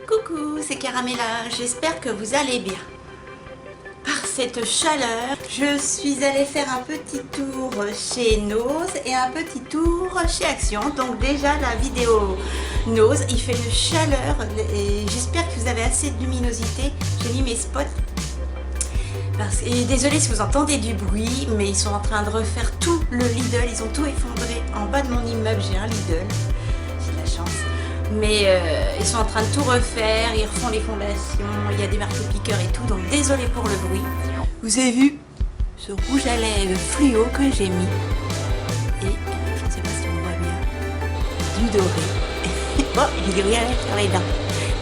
Coucou, c'est Caramella, j'espère que vous allez bien. Par cette chaleur, je suis allée faire un petit tour chez Nose et un petit tour chez Action. Donc déjà la vidéo Nose, il fait une chaleur et j'espère que vous avez assez de luminosité. J'ai mis mes spots. Et désolée si vous entendez du bruit, mais ils sont en train de refaire tout le Lidl, ils ont tout effondré. En bas de mon immeuble, j'ai un Lidl, j'ai de la chance. Mais ils sont en train de tout refaire, ils refont les fondations, il y a des marteaux-piqueurs et tout, donc désolé pour le bruit. Vous avez vu ce rouge à lèvres fluo que j'ai mis. Et je ne sais pas si on voit bien, du doré. Bon, j'ai du rien sur les dents,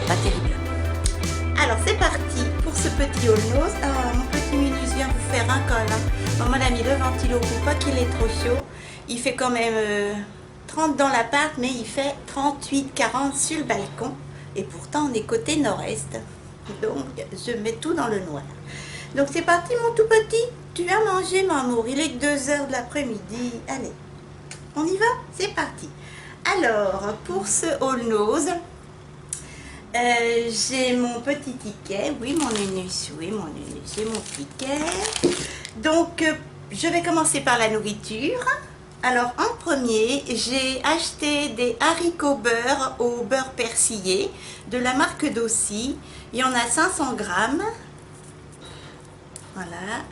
pas terrible. Alors c'est parti pour ce petit haul Nose. Mon petit Minus vient vous faire un col. Maman a mis le ventilo pour pas qu'il est trop chaud. Il fait quand même 30 dans l'appart, mais il fait 38-40 sur le balcon. Et pourtant on est côté nord-est. Donc je mets tout dans le noir. Donc c'est parti mon tout petit. Tu vas manger mon amour. Il est 2 h de l'après-midi. Allez, on y va? C'est parti. Alors pour ce haul Nose, j'ai mon petit ticket, oui mon Nunus, j'ai mon ticket. Donc je vais commencer par la nourriture. Alors en premier, j'ai acheté des haricots beurre au beurre persillé de la marque Dossi. Il y en a 500 grammes. Voilà.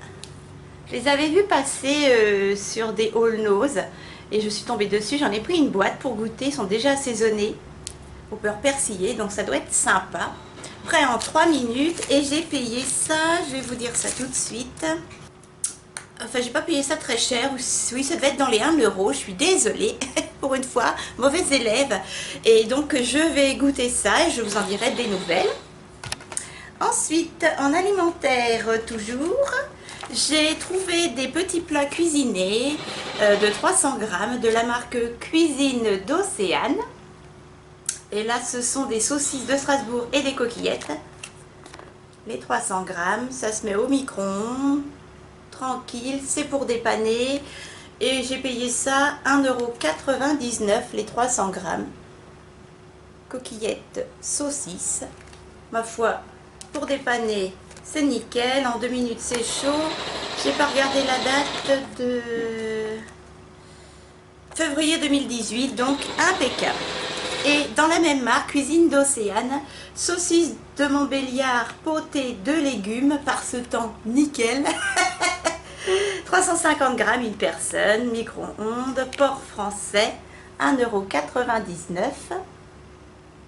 Je les avais vus passer sur des haul Nose et je suis tombée dessus. J'en ai pris une boîte pour goûter, ils sont déjà assaisonnés au beurre persillé, donc ça doit être sympa. Prêt en 3 minutes et j'ai payé ça, je vais vous dire ça tout de suite. Enfin, j'ai pas payé ça très cher, oui, ça devait être dans les 1 €, je suis désolée, pour une fois, mauvaise élève. Et donc, je vais goûter ça et je vous en dirai des nouvelles. Ensuite, en alimentaire, toujours, j'ai trouvé des petits plats cuisinés de 300 grammes de la marque Cuisine d'Océane. Et là, ce sont des saucisses de Strasbourg et des coquillettes. Les 300 grammes, ça se met au micro-ondes. Tranquille, c'est pour dépanner. Et j'ai payé ça 1,99 € les 300 grammes. Coquillettes, saucisses. Ma foi, pour dépanner, c'est nickel. En 2 minutes, c'est chaud. J'ai pas regardé la date de février 2018, donc impeccable. Et dans la même marque, Cuisine d'Océane, saucisses de Montbéliard potées de légumes par ce temps nickel. 350 grammes une personne, micro-ondes, porc français, 1,99 €.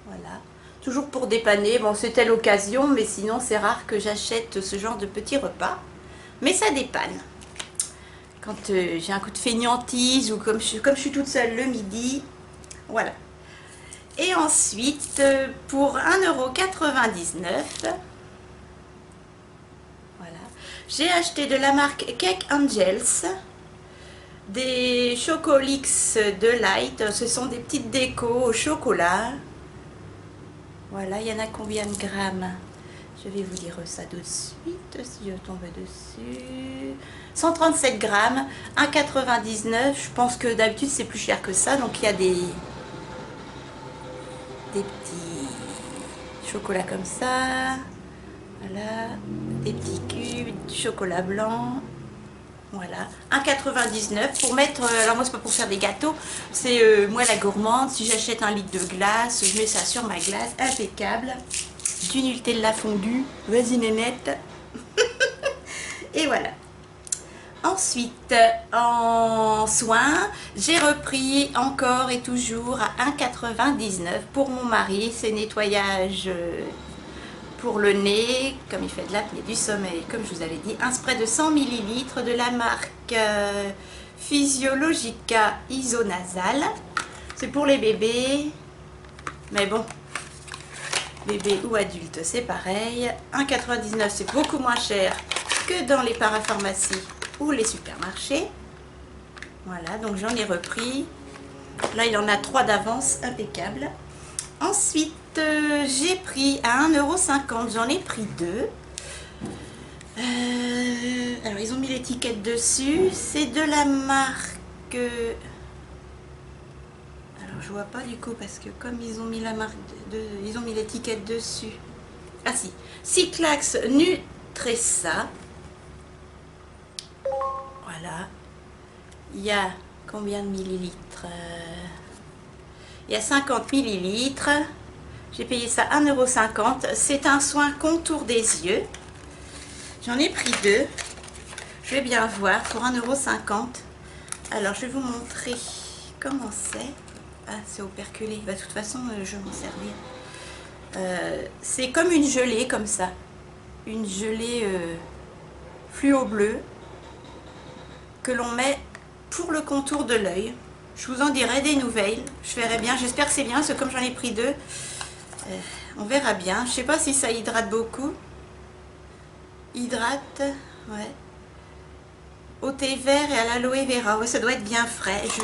Voilà, toujours pour dépanner. Bon, c'était l'occasion, mais sinon c'est rare que j'achète ce genre de petits repas. Mais ça dépanne. Quand j'ai un coup de fainéantise ou comme je suis toute seule le midi, voilà. Et ensuite, pour 1,99 €, voilà, j'ai acheté de la marque Cake Angels, des Chocolix de Light. Ce sont des petites décos au chocolat. Voilà, il y en a combien de grammes? Je vais vous dire ça tout de suite, si je tombe dessus. 137 grammes, 1,99 €. Je pense que d'habitude c'est plus cher que ça, donc il y a des petits chocolats comme ça, voilà, des petits cubes, du chocolat blanc, voilà, 1,99 € pour mettre, alors moi c'est pas pour faire des gâteaux, c'est moi la gourmande, si j'achète 1 litre de glace, je mets ça sur ma glace, impeccable, du Nutella fondu, vas-y nénette, et voilà. Ensuite, en soins, j'ai repris encore et toujours à 1,99 € pour mon mari. C'est nettoyage pour le nez, comme il fait de l'apnée du sommeil, comme je vous avais dit. Un spray de 100 ml de la marque Physiologica Isonasal. C'est pour les bébés, mais bon, bébés ou adultes, c'est pareil. 1,99 €, c'est beaucoup moins cher que dans les parapharmacies ou les supermarchés. Voilà, donc j'en ai repris. Là, il en a 3 d'avance, impeccable. Ensuite, j'ai pris à 1,50 €, j'en ai pris 2. Alors ils ont mis l'étiquette dessus, c'est de la marque... Alors je vois pas du coup parce que comme ils ont mis la marque ils ont mis l'étiquette dessus. Ah si, Cyclax Nutresa. Voilà. Il y a combien de millilitres? Il y a 50 millilitres. J'ai payé ça 1,50 €. C'est un soin contour des yeux. J'en ai pris 2. Je vais bien voir pour 1,50 €. Alors je vais vous montrer comment c'est. Ah, c'est operculé. Bah, de toute façon, je vais m'en servir. C'est comme une gelée, comme ça. Une gelée fluo bleu que l'on met pour le contour de l'œil. Je vous en dirai des nouvelles. Je verrai bien. J'espère que c'est bien, parce que comme j'en ai pris 2, on verra bien. Je sais pas si ça hydrate beaucoup. Hydrate, ouais. Au thé vert et à l'aloe vera. Ouais, ça doit être bien frais. Je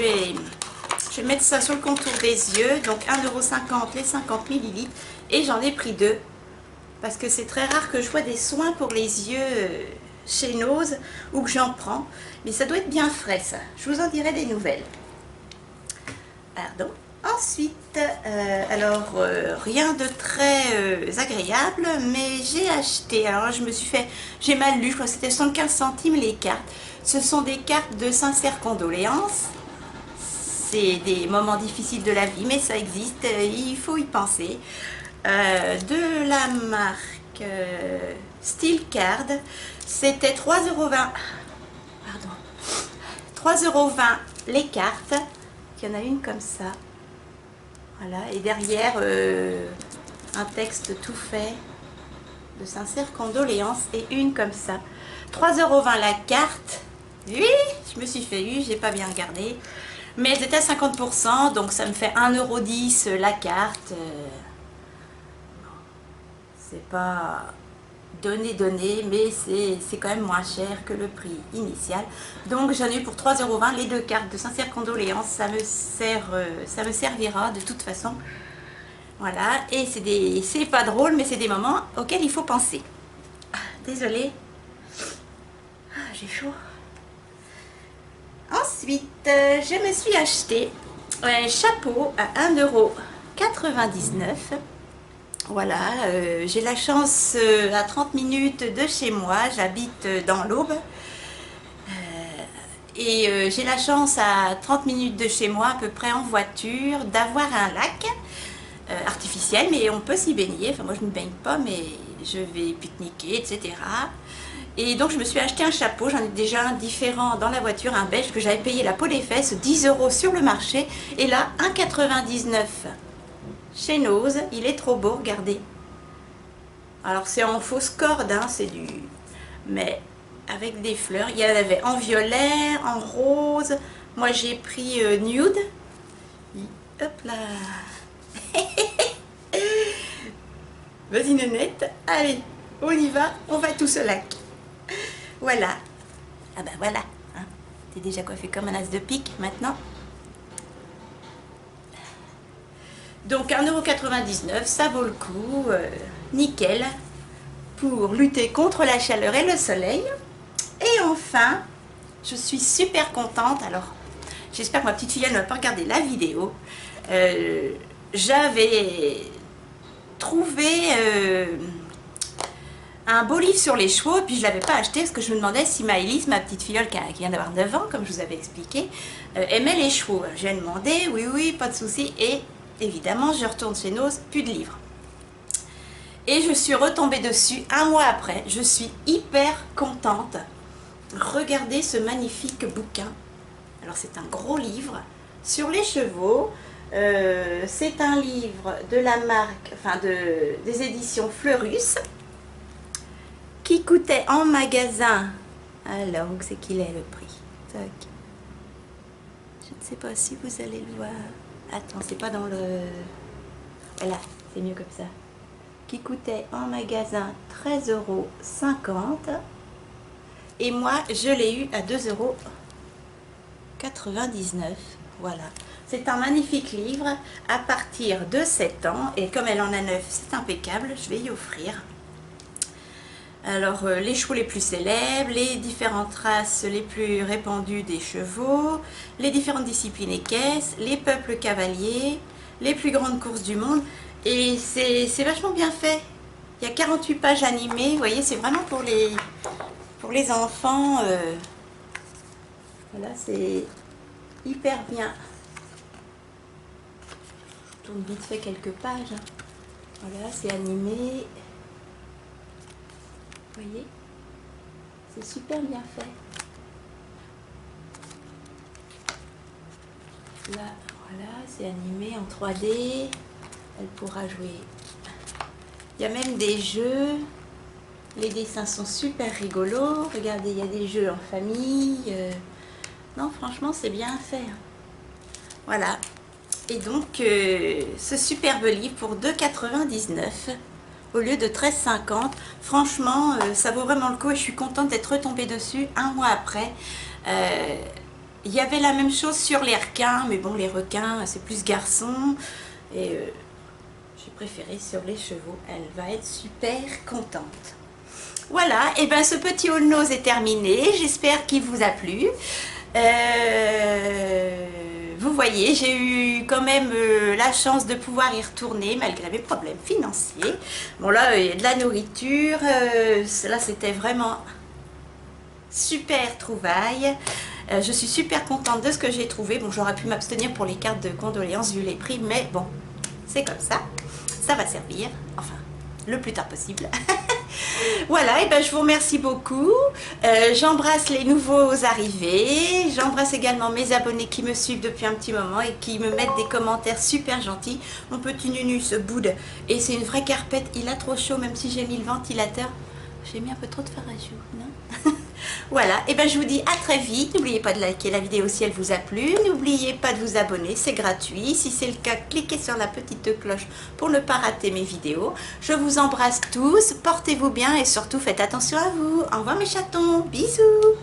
vais mettre ça sur le contour des yeux. Donc 1,50 € les 50 millilitres. Et j'en ai pris 2. Parce que c'est très rare que je vois des soins pour les yeux chez Nose ou que j'en prends. Mais ça doit être bien frais, ça. Je vous en dirai des nouvelles. Pardon. Ensuite, rien de très agréable, mais j'ai acheté, alors je me suis fait, j'ai mal lu, je crois que c'était 75 centimes les cartes. Ce sont des cartes de sincères condoléances. C'est des moments difficiles de la vie, mais ça existe, il faut y penser. De la marque Steelcard, c'était 3,20 €. Pardon. 3,20 € les cartes. Il y en a une comme ça. Voilà, et derrière un texte tout fait de sincères condoléances et une comme ça. 3,20 € la carte. Oui, je me suis fait eu, j'ai pas bien regardé. Mais elles étaient à 50%, donc ça me fait 1,10 € la carte. C'est pas donné, mais c'est quand même moins cher que le prix initial. Donc j'en ai eu pour 3,20 € les 2 cartes de sincères condoléances. Ça me servira de toute façon. Voilà, et c'est pas drôle, mais c'est des moments auxquels il faut penser. Désolée. J'ai chaud. Ensuite, je me suis acheté un chapeau à 1,99 €. Voilà, j'ai la chance à 30 minutes de chez moi, j'habite dans l'Aube. Et j'ai la chance à 30 minutes de chez moi, à peu près en voiture, d'avoir un lac artificiel, mais on peut s'y baigner. Enfin, moi je ne baigne pas, mais je vais pique-niquer, etc. Et donc je me suis acheté un chapeau, j'en ai déjà un différent dans la voiture, un beige que j'avais payé la peau des fesses, 10 € sur le marché, et là 1,99 € chez Nose. Il est trop beau, regardez. Alors c'est en fausse corde, hein, c'est du... mais avec des fleurs. Il y en avait en violet, en rose. Moi j'ai pris nude. Hop là. Vas-y Nénette, allez, on y va, on va tous au lac. Voilà. Ah ben voilà, hein. T'es déjà coiffé comme un as de pique maintenant. Donc 1,99 €, ça vaut le coup, nickel, pour lutter contre la chaleur et le soleil. Et enfin, je suis super contente. Alors, j'espère que ma petite fille elle ne va pas regarder la vidéo. J'avais trouvé un beau livre sur les chevaux, et puis je ne l'avais pas acheté parce que je me demandais si Maëlys, ma petite filleule qui vient d'avoir 9 ans, comme je vous avais expliqué, aimait les chevaux. J'ai demandé, oui, pas de souci, et évidemment, je retourne chez Nose, plus de livres. Et je suis retombée dessus un mois après. Je suis hyper contente. Regardez ce magnifique bouquin. Alors c'est un gros livre sur les chevaux. C'est un livre de la marque, enfin des éditions Fleurus, qui coûtait en magasin. Alors, où c'est qu'il est le prix? Tac. Je ne sais pas si vous allez le voir. Attends, c'est pas dans le... Voilà, c'est mieux comme ça. Qui coûtait en magasin 13,50 €. Et moi, je l'ai eu à 2,99 €. Voilà. C'est un magnifique livre à partir de 7 ans. Et comme elle en a 9, c'est impeccable. Je vais y offrir. Alors, les chevaux les plus célèbres, les différentes races les plus répandues des chevaux, les différentes disciplines équestres, les peuples cavaliers, les plus grandes courses du monde. Et c'est vachement bien fait. Il y a 48 pages animées, vous voyez, c'est vraiment pour les enfants. Voilà, c'est hyper bien. Je tourne vite fait quelques pages. Voilà, c'est animé. Vous voyez, c'est super bien fait. Là, voilà, c'est animé en 3D. Elle pourra jouer. Il y a même des jeux. Les dessins sont super rigolos. Regardez, il y a des jeux en famille. Non, franchement, c'est bien fait. Voilà. Et donc, ce superbe livre pour 2,99 € au lieu de 13,50 €. Franchement, ça vaut vraiment le coup et je suis contente d'être retombée dessus un mois après. Il y avait la même chose sur les requins, mais bon, les requins, c'est plus garçon. Et j'ai préféré sur les chevaux. Elle va être super contente. Voilà, et bien ce petit haul nose est terminé. J'espère qu'il vous a plu. Vous voyez, j'ai eu quand même la chance de pouvoir y retourner malgré mes problèmes financiers. Bon là, il y a de la nourriture. Là, c'était vraiment super trouvaille. Je suis super contente de ce que j'ai trouvé. Bon, j'aurais pu m'abstenir pour les cartes de condoléances vu les prix, mais bon, c'est comme ça. Ça va servir, enfin, le plus tard possible. Voilà, et ben je vous remercie beaucoup. J'embrasse les nouveaux arrivés. J'embrasse également mes abonnés qui me suivent depuis un petit moment et qui me mettent des commentaires super gentils. Mon petit Nunu se boude et c'est une vraie carpette. Il a trop chaud, même si j'ai mis le ventilateur. J'ai mis un peu trop de farajou, non? Voilà, et ben je vous dis à très vite. N'oubliez pas de liker la vidéo si elle vous a plu. N'oubliez pas de vous abonner, c'est gratuit. Si c'est le cas, cliquez sur la petite cloche pour ne pas rater mes vidéos. Je vous embrasse tous, portez-vous bien et surtout faites attention à vous. Au revoir mes chatons, bisous.